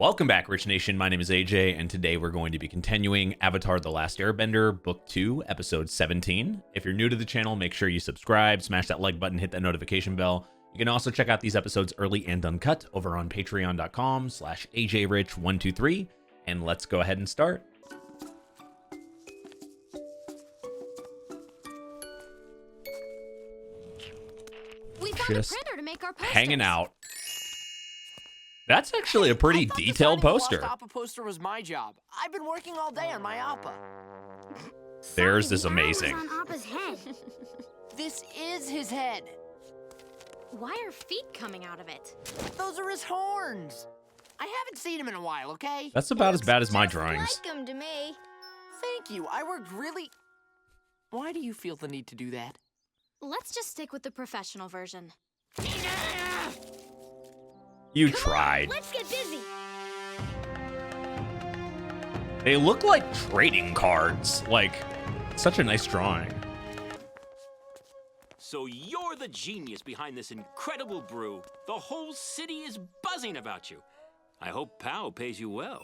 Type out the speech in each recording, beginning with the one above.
Welcome back, Rich Nation. My name is AJ, and today we're going to be continuing Avatar: The Last Airbender, Book 2, Episode 17. If you're new to the channel, make sure you subscribe, smash that like button, hit that notification bell. You can also check out these episodes early and uncut over on patreon.com/AJRich123. And let's go ahead and start. We found a printer to make our posters. Hanging out. That's actually a pretty detailed poster. The Appa poster was my job. I've been working all day on my Appa. Theirs is amazing. On Appa's head. This is his head. Why are feet coming out of it? Those are his horns. I haven't seen him in a while, okay? That's about as bad as my drawings. Like him to me. Thank you. I worked really... Why do you feel the need to do that? Let's just stick with the professional version. You Come tried. on, let's get busy. They look like trading cards. Like, such a nice drawing. So you're the genius behind this incredible brew. The whole city is buzzing about you. I hope Pao pays you well.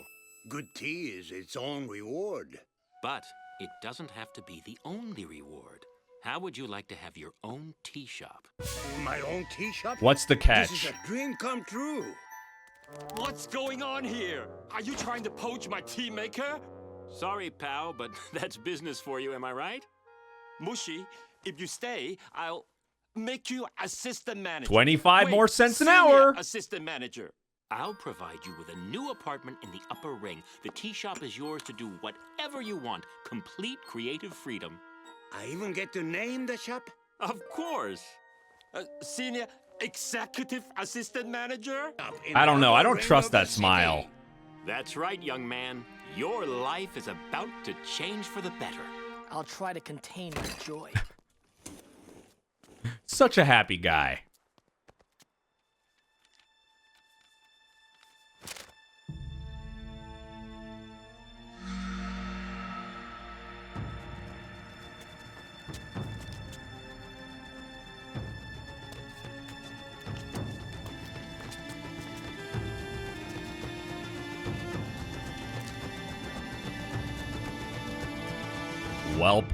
Good tea is its own reward. But it doesn't have to be the only reward. How would you like to have your own tea shop? My own tea shop? What's the catch? This is a dream come true. What's going on here? Are you trying to poach my tea maker? Sorry, Pao, but that's business for you, am I right? Mushi, if you stay, I'll make you assistant manager. 25 more cents an senior hour. Assistant manager. I'll provide you with a new apartment in the upper ring. The tea shop is yours to do whatever you want. Complete creative freedom. I even get to name the shop? Of course. Senior executive assistant manager? I don't know. I don't trust that smile. That's right, young man. Your life is about to change for the better. I'll try to contain my joy. Such a happy guy. Welp.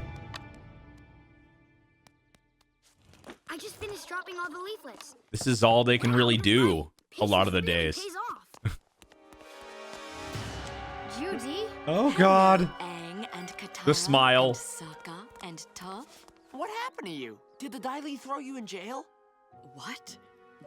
I just finished dropping all the leaflets. This is all they can really do a lot of the Patience days. really pays off. Judy? Oh, God. Aang and Katara The smile. and Sokka and Toph. What happened to you? Did the Dai Li throw you in jail? What?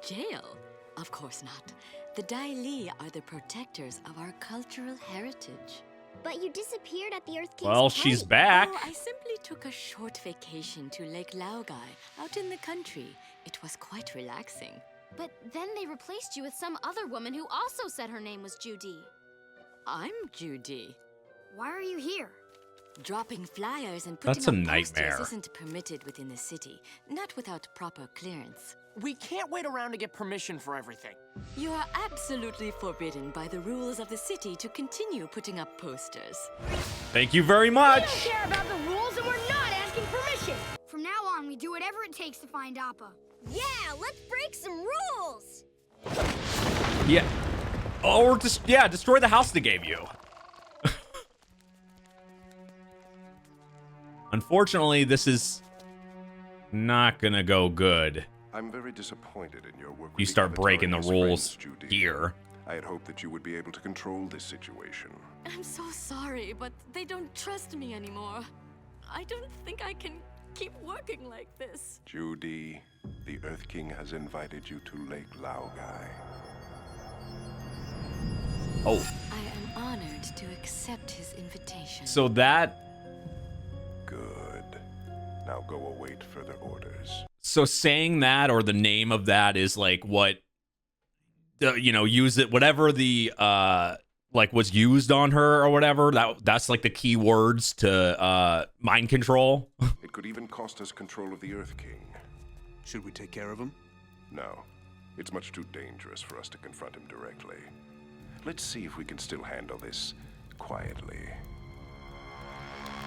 Jail? Of course not. The Dai Li are the protectors of our cultural heritage. But you disappeared at the Earth King's Well, she's back. Oh, I simply took a short vacation to Lake Laogai, out in the country. It was quite relaxing. But then they replaced you with some other woman who also said her name was Judy. I'm Judy. Why are you here? Dropping flyers and putting That's a up nightmare. posters isn't permitted within the city, not without proper clearance. We can't wait around to get permission for everything. You are absolutely forbidden by the rules of the city to continue putting up posters. Thank you very much. We don't care about the rules and we're not asking permission. From now on, we do whatever it takes to find Appa. Yeah, let's break some rules. Yeah. Or just, yeah, destroy the house they gave you. Unfortunately, this is not gonna go good. I'm very disappointed in your work. You with start Avatar breaking and the his rules friends, Judy. here. I had hoped that you would be able to control this situation. I'm so sorry, but they don't trust me anymore. I don't think I can keep working like this. Judy, the Earth King has invited you to Lake Laogai. Oh, I am honored to accept his invitation. so that, Good. Now go await further orders. so saying that or the name of that is like what, you know, use it, whatever the, like was used on her or whatever, that's like the key words to, mind control. It could even cost us control of the Earth King. Should we take care of him? No. It's much too dangerous for us to confront him directly. Let's see if we can still handle this quietly.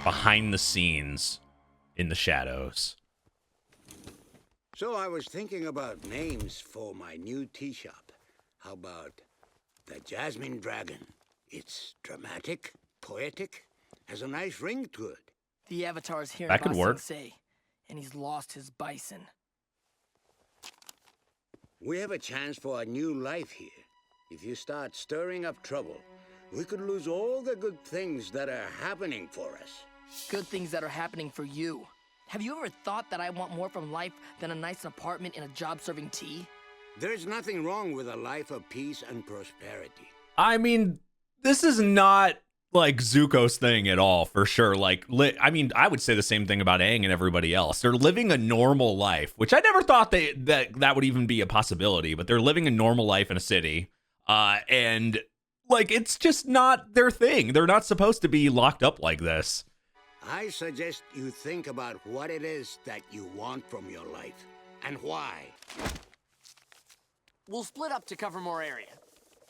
Behind the scenes, in the shadows. So I was thinking about names for my new tea shop. How about The Jasmine Dragon. It's dramatic, poetic, has a nice ring to it. The Avatar's here That could in work. Sensei, and he's lost his bison. We have a chance for a new life here. If you start stirring up trouble, we could lose all the good things that are happening for us. Good things that are happening for you. Have you ever thought that I want more from life than a nice apartment and a job serving tea? There's nothing wrong with a life of peace and prosperity. I mean, this is not like Zuko's thing at all, for sure. Like, I mean, I would say the same thing about Aang and everybody else. They're living a normal life, which I never thought that would even be a possibility, but they're living a normal life in a city. And like, it's just not their thing. They're not supposed to be locked up like this. I suggest you think about what it is that you want from your life and why. We'll split up to cover more area.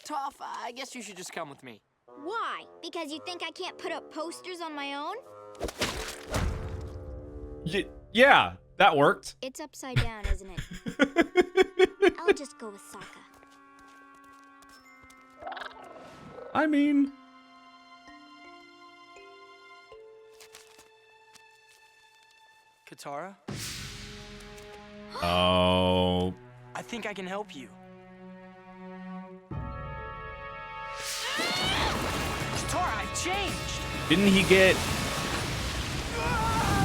Toph, I guess you should just come with me. Why? Because you think I can't put up posters on my own? Yeah, that worked. It's upside down, isn't it? I'll just go with Sokka. I mean, Katara, oh, I think I can help you. Katara, I've changed! didn't he get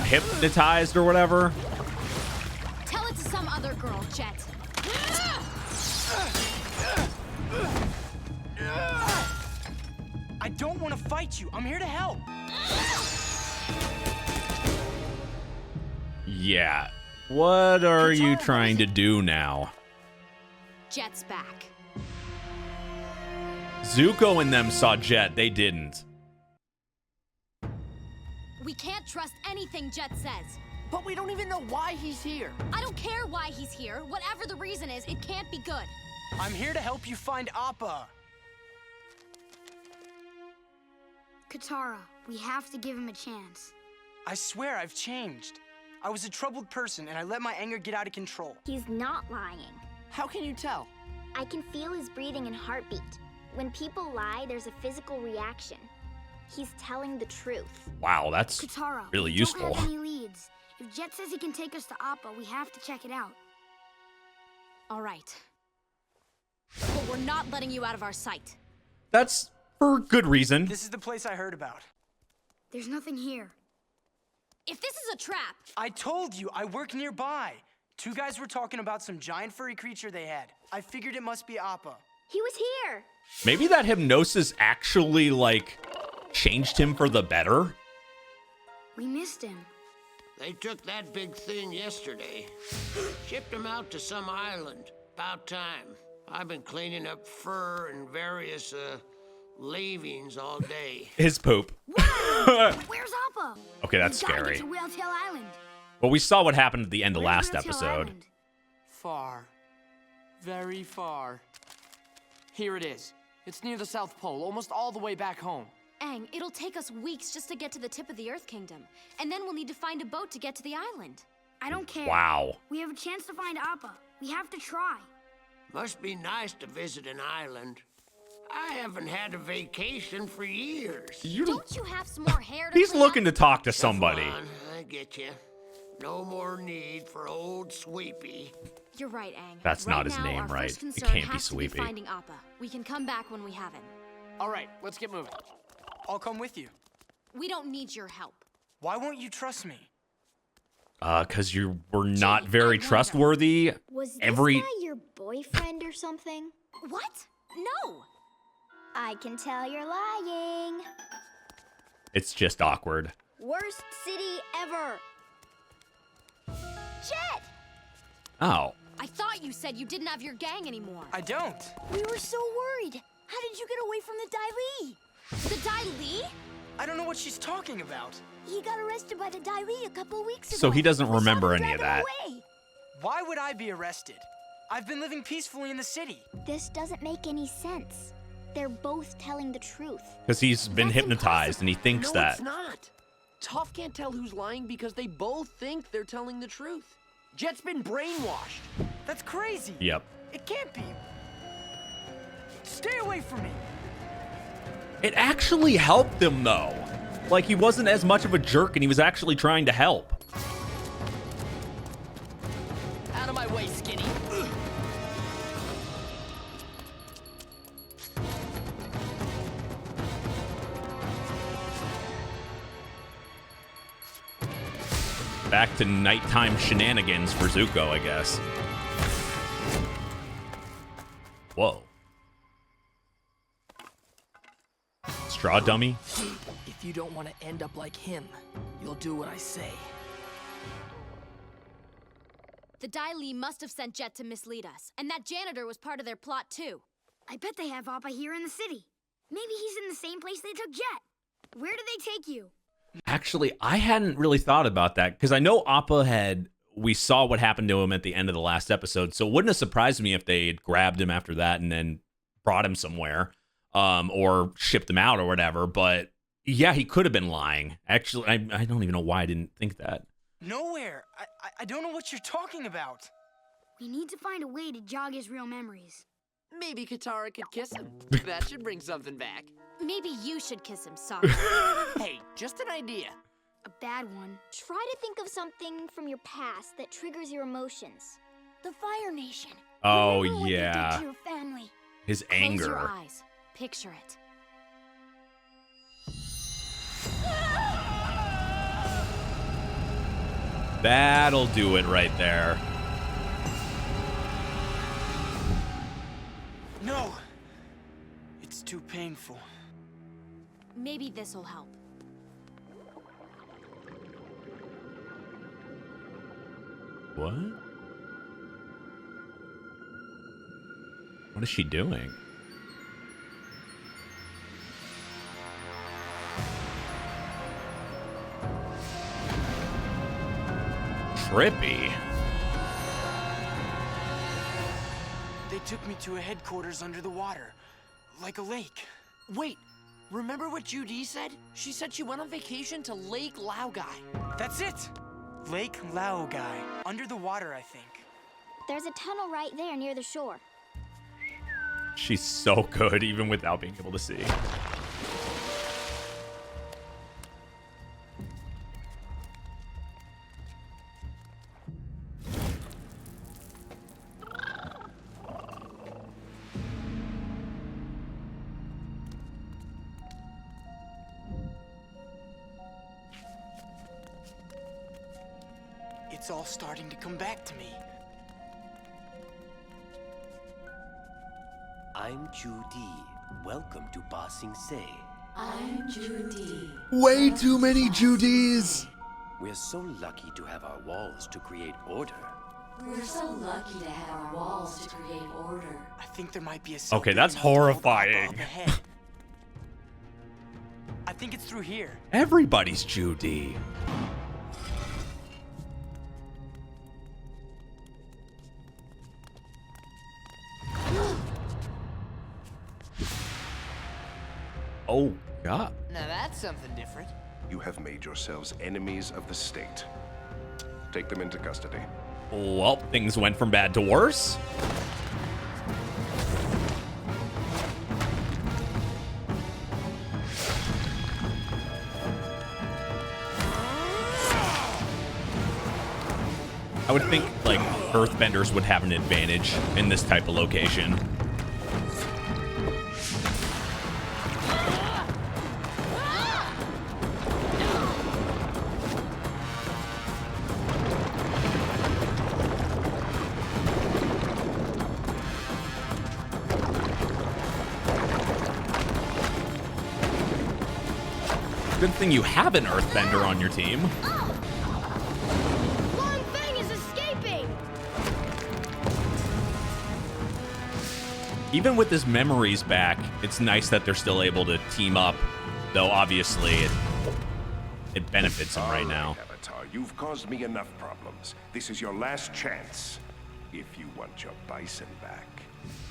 hypnotized or whatever? Tell it to some other girl, Jet. I don't want to fight you. I'm here to help. Yeah. What are you trying to do now? Jet's back. Zuko and them saw Jet. They didn't. We can't trust anything Jet says. But we don't even know why he's here. I don't care why he's here. Whatever the reason is, it can't be good. I'm here to help you find Appa. Katara, we have to give him a chance. I swear I've changed. I was a troubled person and I let my anger get out of control. He's not lying. How can you tell? I can feel his breathing and heartbeat. When people lie, there's a physical reaction. He's telling the truth. Wow, that's Katara, really we useful. don't have any leads. If Jet says he can take us to Appa, we have to check it out. All right. But we're not letting you out of our sight. That's for good reason. This is the place I heard about. There's nothing here. If this is a trap... I told you, I work nearby. Two guys were talking about some giant furry creature they had. I figured it must be Appa. He was here. Maybe that hypnosis actually, like, changed him for the better? We missed him. They took that big thing yesterday. Shipped him out to some island. About time. I've been cleaning up fur and various, leavings all day. His poop. Where's Appa? Okay, that's We gotta scary. get to Whale Tail Island. Well, we saw what happened at the end of Where's last Whale Tail episode. Island? Far. Very far. Here it is. It's near the South Pole, almost all the way back home. Aang, it'll take us weeks just to get to the tip of the Earth Kingdom. And then we'll need to find a boat to get to the island. I don't care. Wow. We have a chance to find Appa. We have to try. Must be nice to visit an island. I haven't had a vacation for years. Don't you have some more hair to He's clean looking to up? talk to somebody. Come on, I get you. No more need for old Sweepy. You're right, Aang. That's right not his now, name, our right? first It concern can't be has to Sweepy. finding Appa. We can come back when we have him. All right, let's get moving. I'll come with you. We don't need your help. Why won't you trust me? 'Cause you were not very wonder. trustworthy. Was this Every guy your boyfriend or something? What? No! I can tell you're lying. It's just awkward. Worst city ever. Jet! Oh. I thought you said you didn't have your gang anymore. I don't. We were so worried. How did you get away from the Dai Li? The Dai Li? I don't know what she's talking about. He got arrested by the Dai Li a couple weeks ago. So he doesn't We saw remember them any of drag him that. away. Why would I be arrested? I've been living peacefully in the city. This doesn't make any sense. They're both telling the truth. Because he's been That's hypnotized and he thinks No, that. it's not. Toph can't tell who's lying because they both think they're telling the truth. Jet's been brainwashed. That's crazy. Yep. It can't be. Stay away from me! It actually helped him, though. Like, he wasn't as much of a jerk, and he was actually trying to help. Out of my way, Skinny. Back to nighttime shenanigans for Zuko, I guess. Whoa. Straw dummy? If you don't want to end up like him, you'll do what I say. The Dai Li must have sent Jet to mislead us, and that janitor was part of their plot too. I bet they have Appa here in the city. Maybe he's in the same place they took Jet. Where did they take you? Actually, I hadn't really thought about that, because I know Appa we saw what happened to him at the end of the last episode, so it wouldn't have surprised me if they had grabbed him after that and then brought him somewhere, or shipped him out or whatever. But yeah, he could have been lying. Actually, I don't even know why I didn't think that. Nowhere. I don't know what you're talking about. We need to find a way to jog his real memories. Maybe Katara could kiss him. That should bring something back. Maybe you should kiss him, Sokka. Hey, just an idea. A bad one. Try to think of something from your past that triggers your emotions. The Fire Nation. Oh, Remember what they did yeah. to your family. His Close anger. your eyes. Picture it. That'll do it right there. No. It's too painful. Maybe this'll help. What? What is she doing? Trippy. They took me to a headquarters under the water, like a lake. Wait, remember what Judy said? She said she went on vacation to Lake Laogai. That's it! Lake Laogai. Under the water, I think. There's a tunnel right there near the shore. She's so good, even without being able to see. It's all starting to come back to me. I'm Judy. Welcome to Ba Sing Se. I'm Judy. Way too many Judys. We're so lucky to have our walls to create order. We're so lucky to have our walls to create order. I think there might be a Okay, that's horrifying. I think it's through here. Everybody's Judy. Oh, God. Now that's something different. You have made yourselves enemies of the state. Take them into custody. Well, things went from bad to worse. I would think, like, Earthbenders would have an advantage in this type of location. Good thing you have an Earthbender on your team. Long Feng is escaping! Even with his memories back, it's nice that they're still able to team up, though obviously it benefits him right now. Avatar, you've caused me enough problems. This is your last chance. If you want your bison back.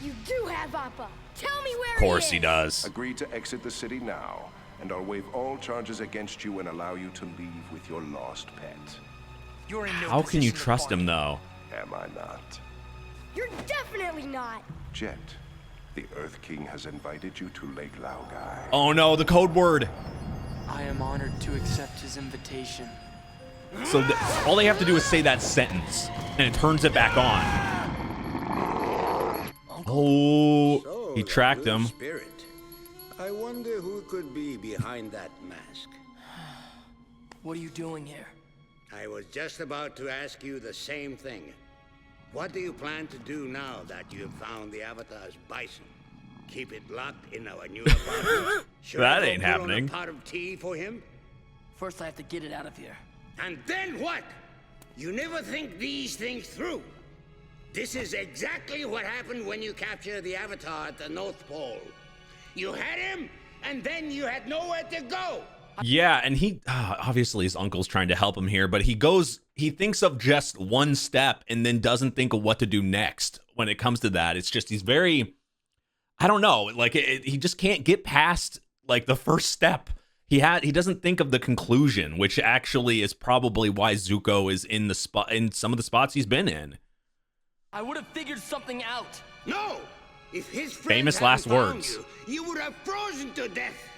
You do have Appa! Tell me where Of course he he does. Agree to exit the city now, and I'll waive all charges against you and allow you to leave with your lost pet. You're in no How can you position to trust bargain. him, though? Am I not? You're definitely not! Jet, The Earth King has invited you to Lake Laogai. Oh no, the code word. I am honored to accept his invitation. So all they have to do is say that sentence, and it turns it back on. Oh, he tracked him. Spirit. I wonder who could be behind that mask. What are you doing here? I was just about to ask you the same thing. What do you plan to do now that you have found the Avatar's bison? Keep it locked in our new apartment? That ain't happening. A pot of tea for him? First, I have to get it out of here. And then what? You never think these things through. This is exactly what happened when you captured the Avatar at the North Pole. You had him, and then you had nowhere to go. Yeah, and he obviously his uncle's trying to help him here, but he thinks of just one step and then doesn't think of what to do next when it comes to that. It's just he's very, I don't know, like he just can't get past like the first step. He doesn't think of the conclusion, which actually is probably why Zuko is in some of the spots he's been in. I would have figured something out. No! If his famous last words. You would have frozen to death.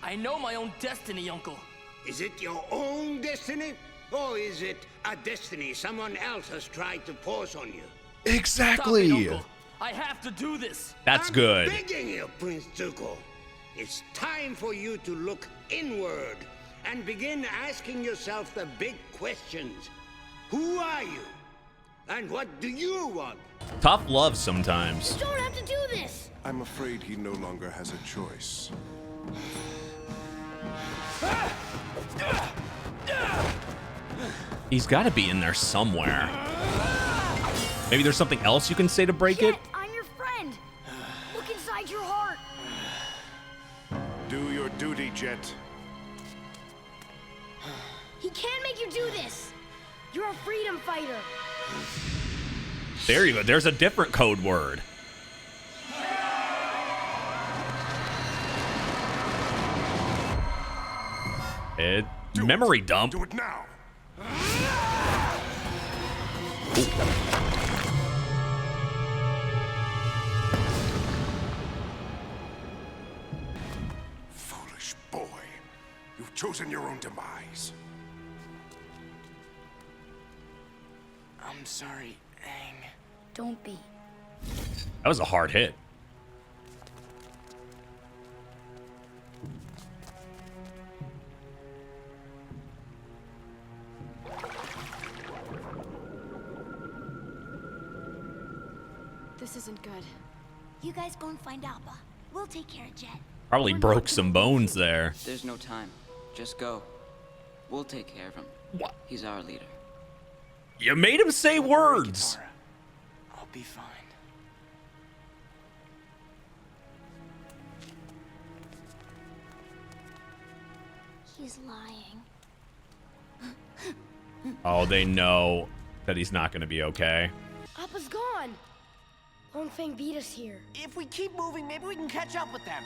I know my own destiny, Uncle. Is it your own destiny? Or is it a destiny someone else has tried to force on you? Exactly. Stop it, Uncle. I have to do this. That's good. I'm begging you, Prince Zuko. It's time for you to look inward and begin asking yourself the big questions. Who are you? And what do you want? Tough love sometimes. You don't have to do this. I'm afraid he no longer has a choice. He's got to be in there somewhere. Maybe there's something else you can say to break it? I'm your friend. Look inside your heart. Do your duty, Jet. He can't make you do this. You're a freedom fighter. There you go. There's a different code word. Memory dump. Do it now. Foolish boy. You've chosen your own demise. I'm sorry, Aang. Don't be. That was a hard hit. This isn't good. You guys go and find Appa. We'll take care of Jet. Probably broke some bones there. There's no time. Just go. We'll take care of him. What? He's our leader. You made him say words. I'll be fine. He's lying. Oh, they know that he's not going to be okay. Appa's gone. Long Fang beat us here. If we keep moving, maybe we can catch up with them.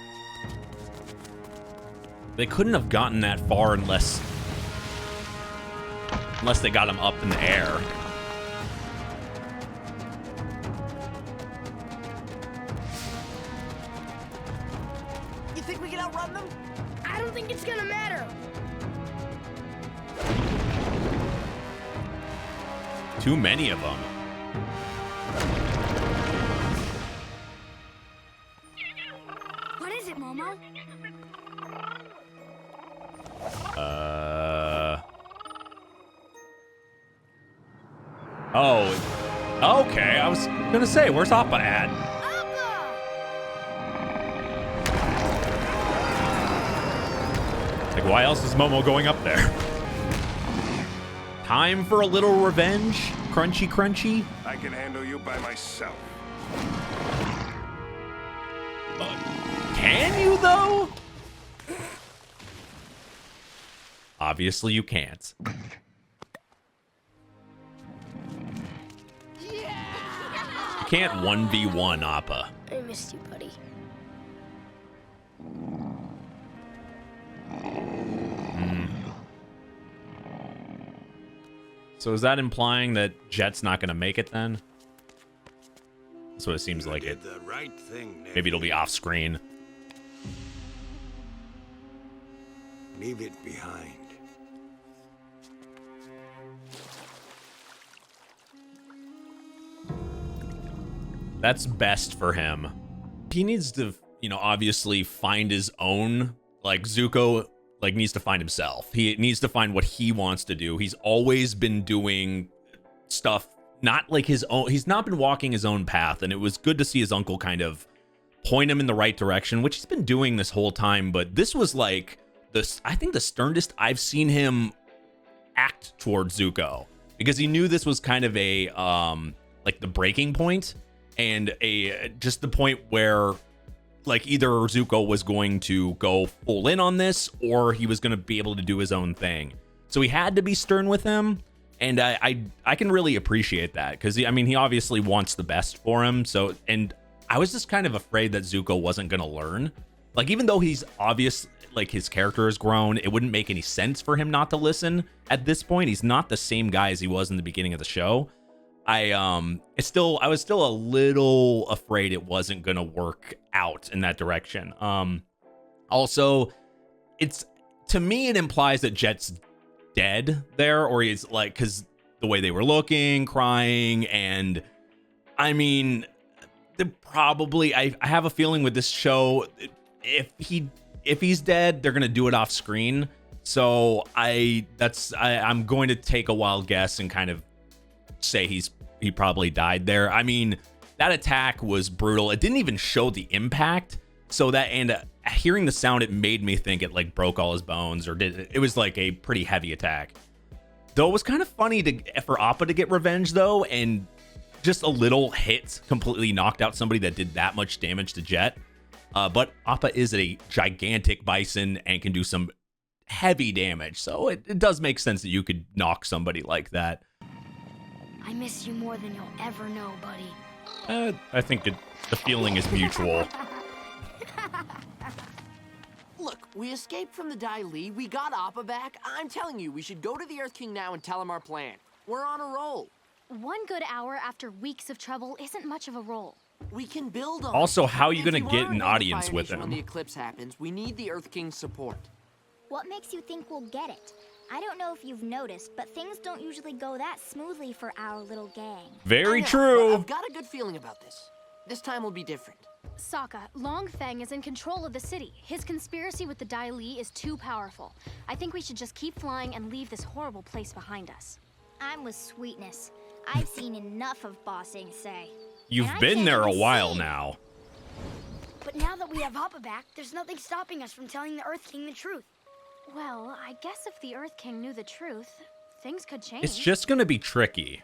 They couldn't have gotten that far unless they got him up in the air. You think we can outrun them? I don't think it's gonna matter. Too many of them. What is it, Momo? Oh, okay. I was gonna say, where's Appa at? Like, why else is Momo going up there? Time for a little revenge? Crunchy, crunchy? I can handle you by myself. Can you, though? Obviously, you can't. You can't 1v1 Appa. I missed you, buddy. So is that implying that Jet's not going to make it then? That's what it seems like. Did the right thing, nephew. Maybe it'll be off screen. Leave it behind. That's best for him. He needs to, you know, obviously find his own, like Zuko, like needs to find himself. He needs to find what he wants to do. He's always been doing stuff, not like his own. He's not been walking his own path. And it was good to see his uncle kind of point him in the right direction, which he's been doing this whole time. But this was like this, I think the sternest I've seen him act towards Zuko, because he knew this was kind of a, like the breaking point. And just the point where, like, either Zuko was going to go full in on this, or he was going to be able to do his own thing. So he had to be stern with him, and I can really appreciate that, because I mean, he obviously wants the best for him. So, and I was just kind of afraid that Zuko wasn't going to learn. Like, even though he's obvious, like his character has grown, it wouldn't make any sense for him not to listen at this point. He's not the same guy as he was in the beginning of the show. I was still a little afraid it wasn't gonna work out in that direction. Also, to me it implies that Jet's dead there, or he's like, because the way they were looking, crying, and I mean, I have a feeling with this show, if he's dead, they're gonna do it off screen. So I'm going to take a wild guess and kind of say he probably died there. I mean, that attack was brutal. It didn't even show the impact. So that, and hearing the sound, it made me think it like broke all his bones, or it was like a pretty heavy attack. Though it was kind of funny for Appa to get revenge though, and just a little hit completely knocked out somebody that did that much damage to Jet. But Appa is a gigantic bison and can do some heavy damage. So it does make sense that you could knock somebody like that. I miss you more than you'll ever know, buddy. I think the feeling is mutual. Look, we escaped from the Dai Li, we got Appa back. I'm telling you, we should go to the Earth King now and tell him our plan. We're on a roll. 1 good hour after weeks of trouble isn't much of a roll. We can build on Also, how are you If going to get are an gonna audience Fire with Nation When him? the eclipse happens, we need the Earth King's support. What makes you think we'll get it? I don't know if you've noticed, but things don't usually go that smoothly for our little gang. Very I know, true. but I've got a good feeling about this. This time will be different. Sokka, Long Feng is in control of the city. His conspiracy with the Dai Li is too powerful. I think we should just keep flying and leave this horrible place behind us. I'm with Sweetness. I've seen enough of bossing, say. You've And I been can't there a even while see. now. But now that we have Appa back, there's nothing stopping us from telling the Earth King the truth. Well, I guess if the Earth King knew the truth, things could change. It's just going to be tricky.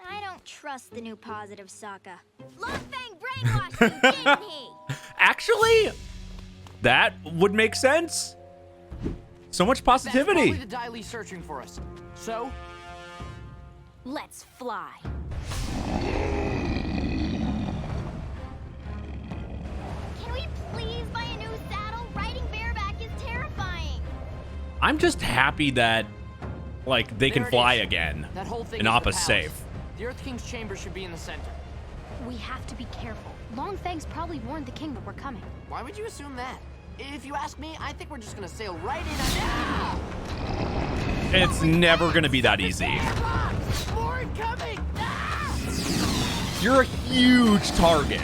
I don't trust the new positive Sokka. Long Feng brainwashed you, didn't he? Actually, that would make sense. So much positivity. That's probably the Dai Li searching for us. So, let's fly. Can we please buy a new saddle? Riding bareback is terrifying. I'm just happy that, like, they can There it fly is. again. that whole thing And is the Appa's palace. safe. The Earth King's chamber should be in the center. We have to be careful. Long Feng's probably warned the king that we're coming. Why would you assume that? If you ask me, I think we're just gonna sail right in and... It's never going to be that easy. More incoming! You're a huge target.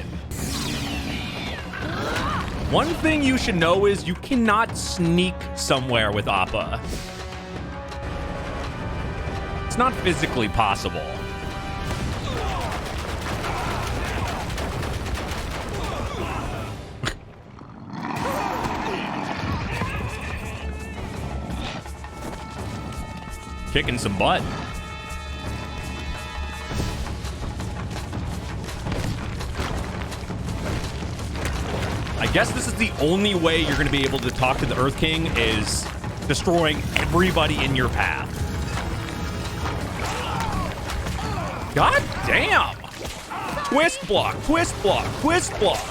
One thing you should know is you cannot sneak somewhere with Appa. It's not physically possible. Kicking some butt. I guess this is the only way you're going to be able to talk to the Earth King is destroying everybody in your path. God damn! Twist block, twist block, twist block.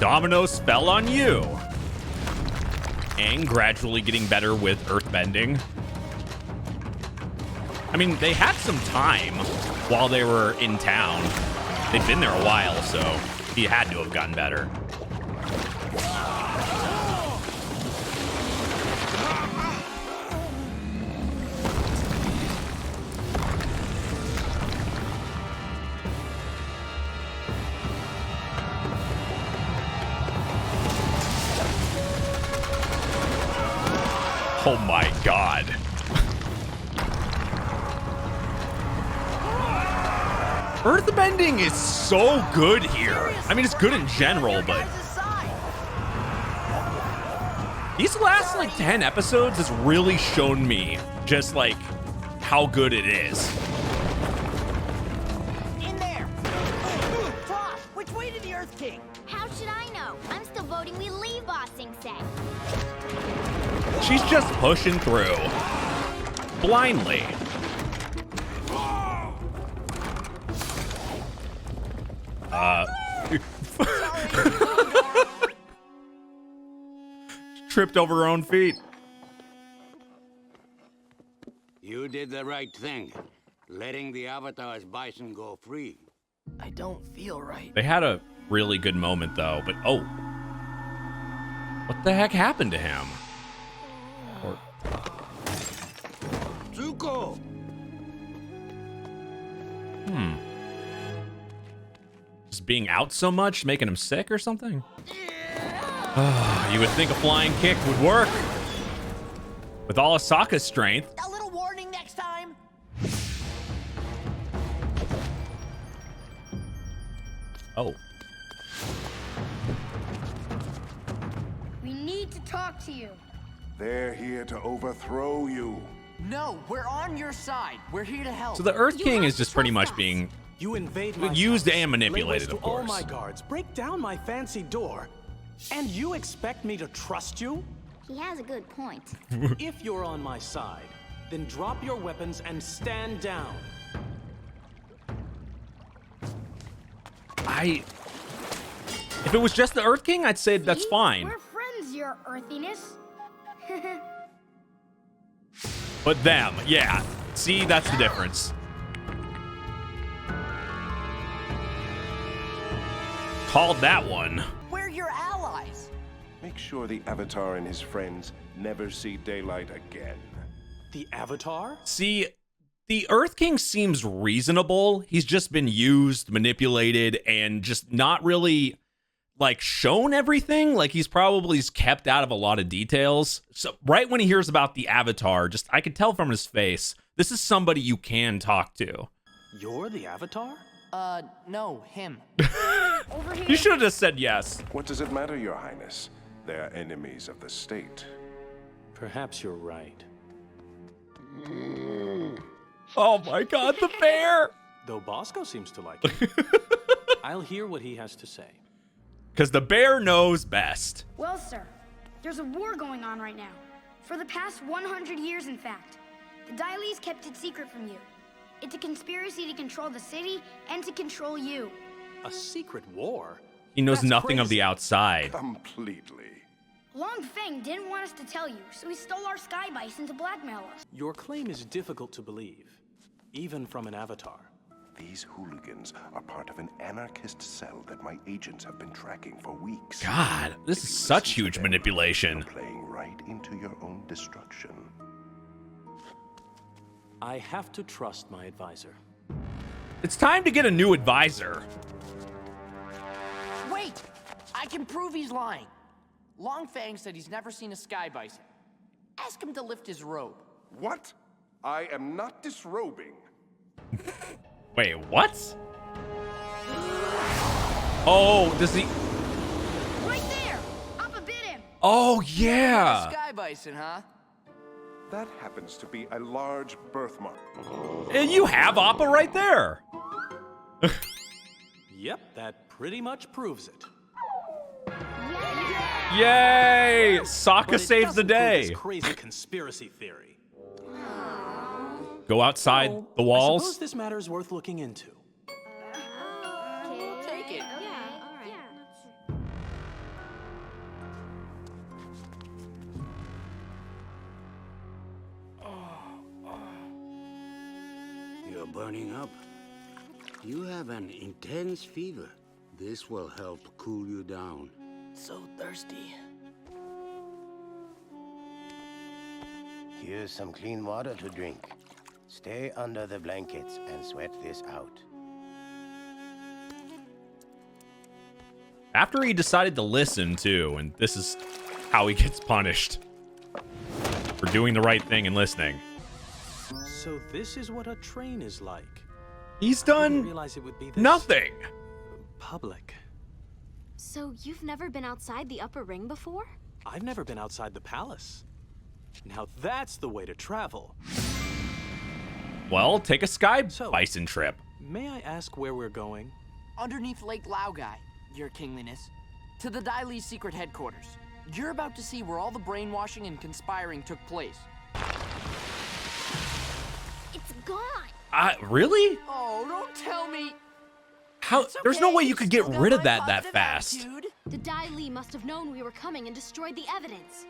dominoes fell on you. Aang gradually getting better with earthbending. I mean, they had some time while they were in town. They've been there a while, so he had to have gotten better. Oh my god. Earthbending is so good here. I mean, it's good in general, but these last like 10 episodes has really shown me just like how good it is. In there! Toph, which way to the Earth King? How should I know? I'm still voting we leave Ba Sing Se. She's just pushing through blindly. Tripped over her own feet. You did the right thing, letting the Avatar's bison go free. I don't feel right. They had a really good moment though, but oh. What the heck happened to him? Zuko! Just being out so much, making him sick or something? You would think a flying kick would work. With all of Sokka's strength. A little warning next time. Oh. We need to talk to you. They're here to overthrow you. No, we're on your side. We're here to help. So the Earth King is just pretty much being You invade my used house, and manipulated, lay waste of to all course. my guards, break down my fancy door, and you expect me to trust you? He has a good point. If you're on my side, then drop your weapons and stand down. If it was just the Earth King, I'd say that's fine. We're friends, your earthiness. But them, yeah. See, that's the difference. Called that one. We're your allies. Make sure the Avatar and his friends never see daylight again. The Avatar? See, the Earth King seems reasonable. He's just been used, manipulated, and just not really like shown everything. Like he's probably kept out of a lot of details. So right when he hears about the Avatar, just I could tell from his face, this is somebody you can talk to. You're the Avatar? No, him. Over here. You should have just said yes. What does it matter, Your Highness? They're enemies of the state. Perhaps you're right. Oh my god, the bear! Though Bosco seems to like it. I'll hear what he has to say. Because the bear knows best. Well, sir, there's a war going on right now. For the past 100 years, in fact. The Dai Li's kept it secret from you. It's a conspiracy to control the city and to control you. A secret war? He knows That's nothing of crazy. the outside. Completely. Long Feng didn't want us to tell you, so he stole our sky bison to blackmail us. Your claim is difficult to believe, even from an Avatar. These hooligans are part of an anarchist cell that my agents have been tracking for weeks. God, this is such huge manipulation. Playing right into your own destruction. I have to trust my advisor. It's time to get a new advisor. Wait! I can prove he's lying. Long Fang said he's never seen a sky bison. Ask him to lift his robe. What? I am not disrobing. Wait, what? Oh, does he? Right there! Appa bit him! Oh, yeah. Sky bison, huh? That happens to be a large birthmark. And you have Appa right there. Yep, that pretty much proves it. Yay! But Sokka it saves the doesn't prove day. this crazy conspiracy theory. Go outside the I walls. suppose this matter is worth looking into. We'll take it. You're burning up. You have an intense fever. This will help cool you down. So thirsty. Here's some clean water to drink. Stay under the blankets and sweat this out. After he decided to listen, too, and this is how he gets punished. For doing the right thing and listening. So this is what a train is like. He's I done didn't realize it would be this nothing. Public. So you've never been outside the Upper Ring before? I've never been outside the palace. Now that's the way to travel. Well, take a sky bison trip. May I ask where we're going? Underneath Lake Laogai, Your Kingliness. To the Dai Li's secret headquarters. You're about to see where all the brainwashing and conspiring took place. It's gone! Really? Oh, don't tell me! How? There's no way you could get rid of that fast. Attitude. The Dai Li must have known we were coming and destroyed the evidence.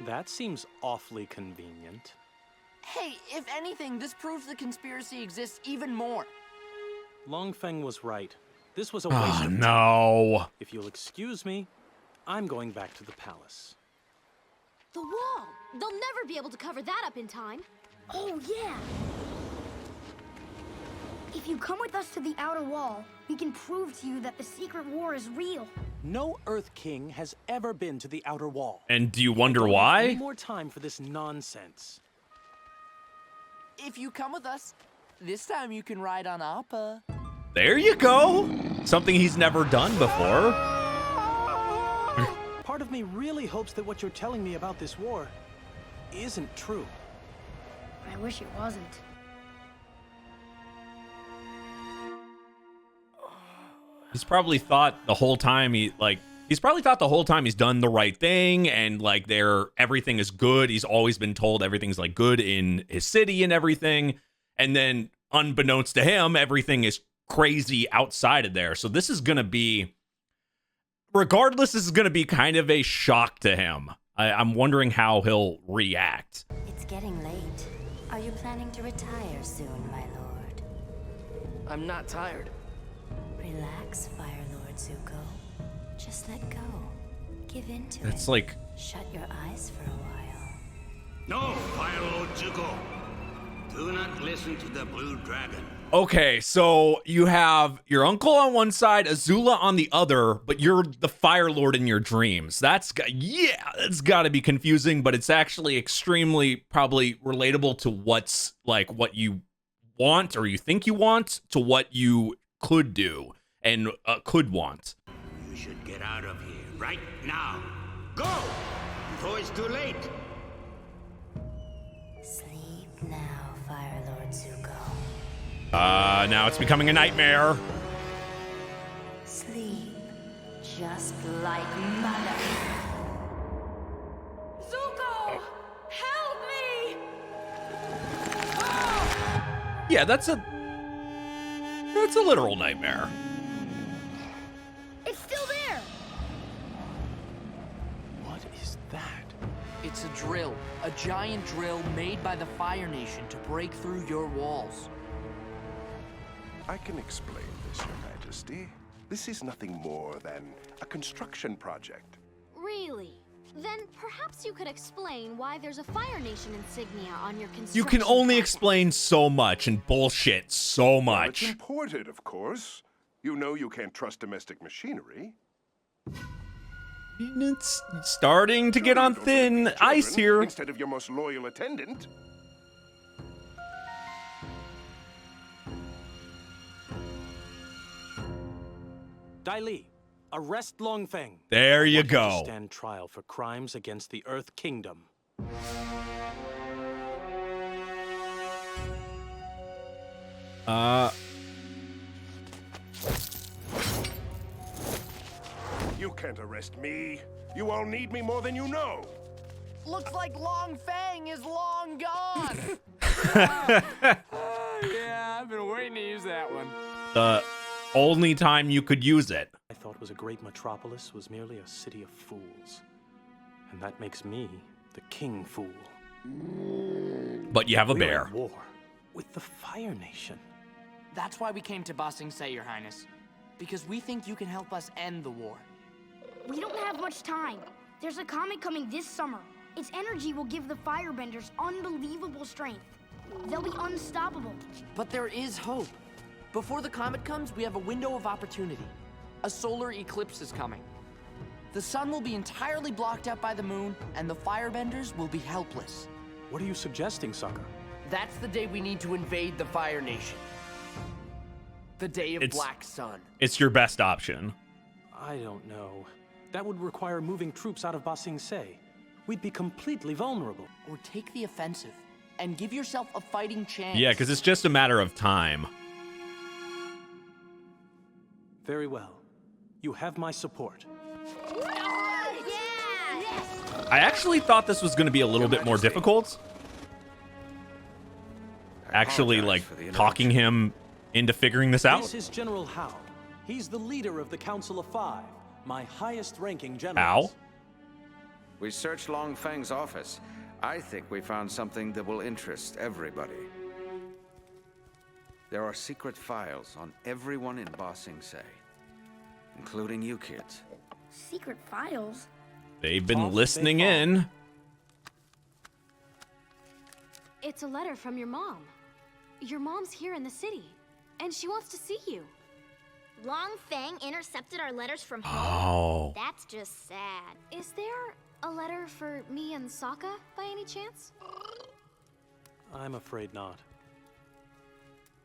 That seems awfully convenient. Hey, if anything, this proves the conspiracy exists even more. Longfeng was right. This was a waste of time. No. If you'll excuse me, I'm going back to the palace. The wall! They'll never be able to cover that up in time. Oh, yeah! If you come with us to the outer wall, we can prove to you that the secret war is real. No Earth King has ever been to the outer wall. And do you wonder Any why? more time for this nonsense. If you come with us, this time you can ride on Appa. There you go. Something he's never done before. Part of me really hopes that what you're telling me about this war isn't true. I wish it wasn't. He's probably thought the whole time he's done the right thing and like everything is good. He's always been told everything's like good in his city and everything. And then unbeknownst to him, everything is crazy outside of there. So this is going to be, regardless, this is going to be kind of a shock to him. I'm wondering how he'll react. It's getting late. Are you planning to retire soon, my lord? I'm not tired. Relax, Fire Lord Zuko. Just let go. Give in to it. It's like... Shut your eyes for a while. No, Fire Lord Zuko. Do not listen to the Blue Dragon. Okay, so you have your uncle on one side, Azula on the other, but you're the Fire Lord in your dreams. That's got to be confusing, but it's actually extremely probably relatable to what's like what you want or you think you want to what you could do and could want. You should get out of here right now. Go before it's too late. Sleep now, Fire Lord Zuko. Now it's becoming a nightmare. Sleep just like mother. Zuko! Help me! Yeah, that's a literal nightmare. It's still there! What is that? It's a drill. A giant drill made by the Fire Nation to break through your walls. I can explain this, Your Majesty. This is nothing more than a construction project. Really? Then perhaps you could explain why there's a Fire Nation insignia on your construction. You can only explain so much and bullshit so Well, much. it's imported, of course. You know you can't trust domestic machinery. It's starting to get on thin ice here. Instead of your most loyal attendant. Dai Li, arrest Longfeng. There you I want him to go. Stand trial for crimes against the Earth Kingdom. You can't arrest me. You all need me more than you know. Looks like Long Fang is long gone. Yeah, I've been waiting to use that one. The only time you could use it. I thought was a great metropolis was merely a city of fools. And that makes me the king fool. But you have a We're bear. at war. With the Fire Nation? That's why we came to Ba Sing Se, Your Highness. Because we think you can help us end the war. We don't have much time. There's a comet coming this summer. Its energy will give the Firebenders unbelievable strength. They'll be unstoppable. But there is hope. Before the comet comes, we have a window of opportunity. A solar eclipse is coming. The sun will be entirely blocked out by the moon, and the Firebenders will be helpless. What are you suggesting, Sokka? That's the day we need to invade the Fire Nation. The day of Black Sun. It's your best option. I don't know. That would require moving troops out of Ba Sing Se. We'd be completely vulnerable. Or take the offensive and give yourself a fighting chance. Yeah, because it's just a matter of time. Very well. You have my support. I actually thought this was going to be a little bit more difficult. Actually, like, talking him into figuring this out. This is General Hao. He's the leader of the Council of Five, my highest-ranking general. Hao? We searched Long Feng's office. I think we found something that will interest everybody. There are secret files on everyone in Ba Sing Se, including you kids. Secret files? They've been listening in. It's a letter from your mom. Your mom's here in the city, and she wants to see you. Long Feng intercepted our letters from Oh. home? That's just sad. Is there a letter for me and Sokka, by any chance? I'm afraid not.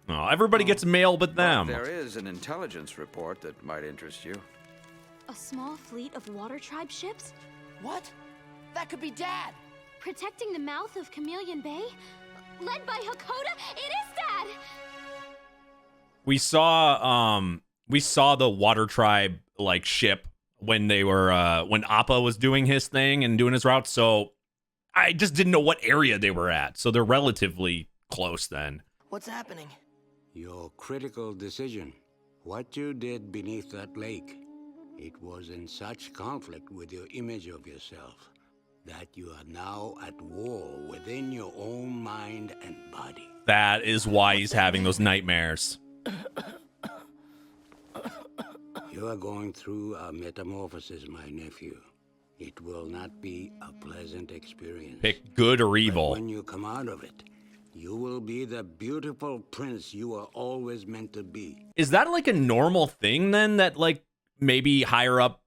Oh, everybody gets mail but them. But there is an intelligence report that might interest you. A small fleet of Water Tribe ships? What? That could be Dad! Protecting the mouth of Chameleon Bay? Led by Hakoda? It is Dad! We saw the Water Tribe like ship when they were when Appa was doing his thing and doing his route, so I just didn't know what area they were at. So they're relatively close then. What's happening? Your critical decision. What you did beneath that lake. It was in such conflict with your image of yourself that you are now at war within your own mind and body. That is why he's having those nightmares. You are going through a metamorphosis, my nephew. It will not be a pleasant experience. Pick good or evil. But when you come out of it, you will be the beautiful prince you are always meant to be. Is that like a normal thing then, that like maybe higher up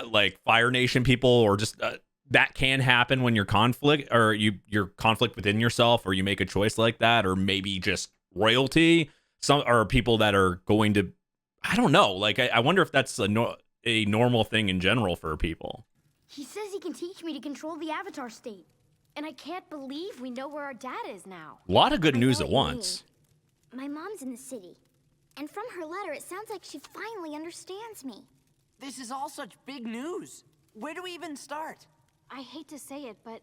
like Fire Nation people, or just that can happen when you're conflict, or you're conflict within yourself, or you make a choice like that, or maybe just royalty, some or people that are going to, I don't know, like I wonder if that's a normal thing in general for people. He says he can teach me to control the Avatar state. And I can't believe we know where our dad is now. A lot of good news I at know what you once. mean. My mom's in the city. And from her letter, it sounds like she finally understands me. This is all such big news. Where do we even start? I hate to say it, but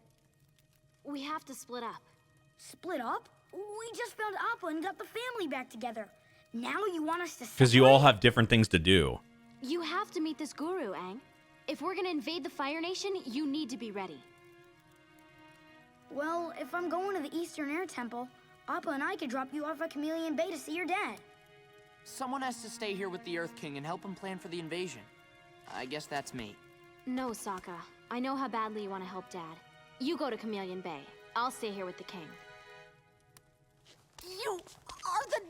we have to split up. Split up? We just found Appa and got the family back together. Now you want us to Because you all have different things to do. You have to meet this guru, Aang. If we're gonna invade the Fire Nation, you need to be ready. Well, if I'm going to the Eastern Air Temple, Appa and I could drop you off at Chameleon Bay to see your dad. Someone has to stay here with the Earth King and help him plan for the invasion. I guess that's me. No, Sokka. I know how badly you want to help Dad. You go to Chameleon Bay. I'll stay here with the king. You are the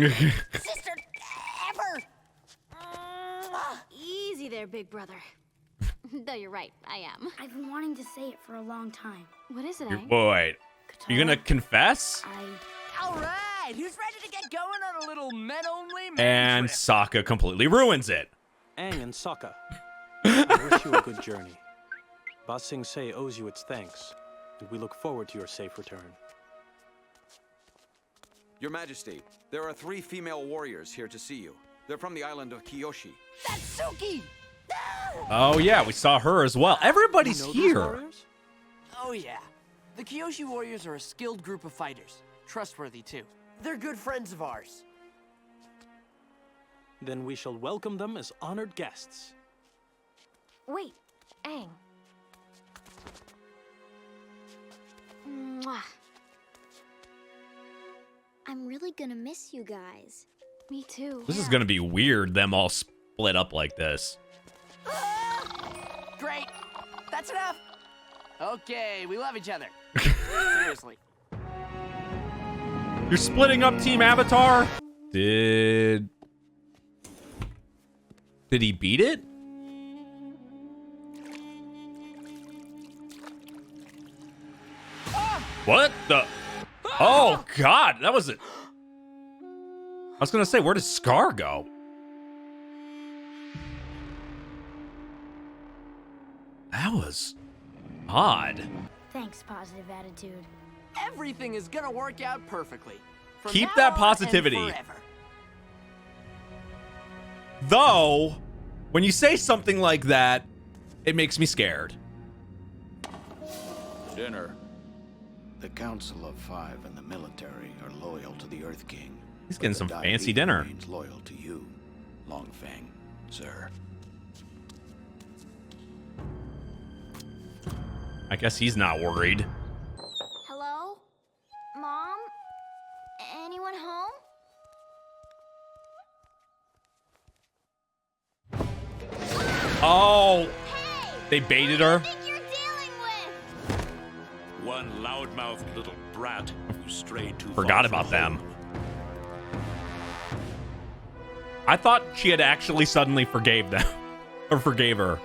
nicest sister ever! Easy there, big brother. Though you're right, I am. I've been wanting to say it for a long time. What is it, Your Aang? boy. You gonna confess? All right, who's ready to get going on a little men-only And Sokka completely ruins it. Aang and Sokka, I wish you a good journey. Ba Sing Se owes you its thanks, and we look forward to your safe return. Your Majesty, there are 3 female warriors here to see you. They're from the island of Kyoshi. That's Suki! Oh yeah, we saw her as well. Everybody's You know those here. warriors? Oh yeah. The Kyoshi warriors are a skilled group of fighters. Trustworthy too. They're good friends of ours. Then we shall welcome them as honored guests. Wait, Aang. Mwah. I'm really gonna miss you guys. Me too. This is gonna be weird, them all split up like this. Great. That's enough. Okay, we love each other. Seriously. You're splitting up Team Avatar? Did he beat it? What the? Oh, God, that was it. I was going to say, where did Scar go? That was odd. Thanks, positive attitude. Everything is gonna work out perfectly. From Keep now that on positivity. and forever. Though, when you say something like that, it makes me scared. Dinner. The Council of Five and the military are loyal to the Earth King. He's getting some Dai fancy Li dinner. remains loyal to you, Longfang, sir. I guess he's not worried. Hello? Mom? Anyone home? Oh, they baited her. One loudmouthed little brat who strayed too Forgot far about from them. home. I thought she had actually suddenly forgave them, or forgave her.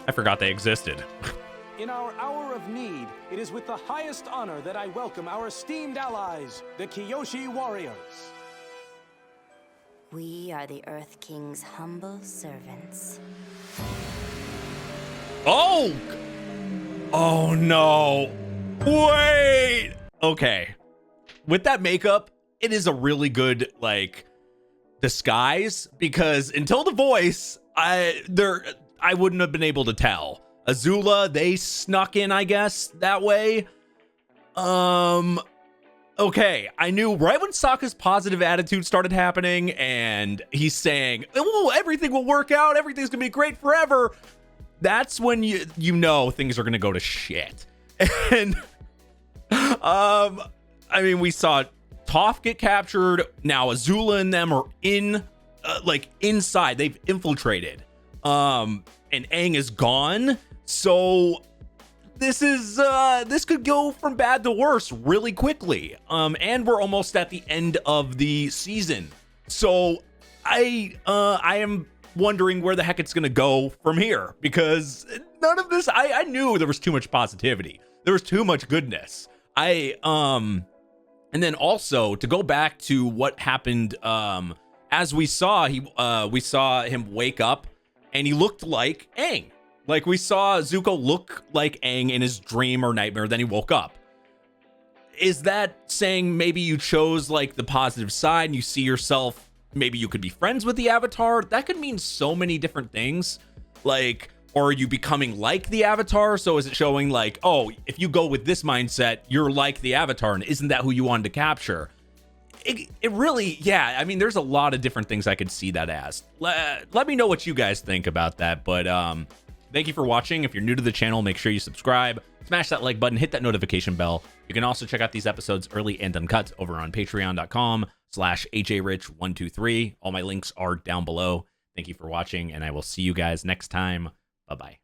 I forgot they existed. In our hour of need, it is with the highest honor that I welcome our esteemed allies, the Kiyoshi Warriors. We are the Earth King's humble servants. Oh! Oh no. Wait! Okay. With that makeup, it is a really good, like, disguise, because until the voice, I wouldn't have been able to tell. Azula, they snuck in, I guess, that way. Okay, I knew right when Sokka's positive attitude started happening, and he's saying, "Oh, everything will work out, everything's gonna be great forever." That's when you know things are gonna go to shit. And I mean, we saw Toph get captured. Now Azula and them are in, like, inside. They've infiltrated. And Aang is gone. So this is this could go from bad to worse really quickly. And we're almost at the end of the season. So I am wondering where the heck it's gonna go from here, because none of this, I knew there was too much positivity. There was too much goodness. And then also to go back to what happened, as we saw him wake up and he looked like Aang. Like, we saw Zuko look like Aang in his dream or nightmare, then he woke up. Is that saying maybe you chose, like, the positive side and you see yourself, maybe you could be friends with the Avatar? That could mean so many different things. Like, or are you becoming like the Avatar? So is it showing, like, oh, if you go with this mindset, you're like the Avatar, and isn't that who you wanted to capture? It really, yeah, I mean, there's a lot of different things I could see that as. Let me know what you guys think about that. But thank you for watching. If you're new to the channel, make sure you subscribe, smash that like button, hit that notification bell. You can also check out these episodes early and uncut over on patreon.com/ajrich123. All my links are down below. Thank you for watching, and I will see you guys next time. Bye-bye.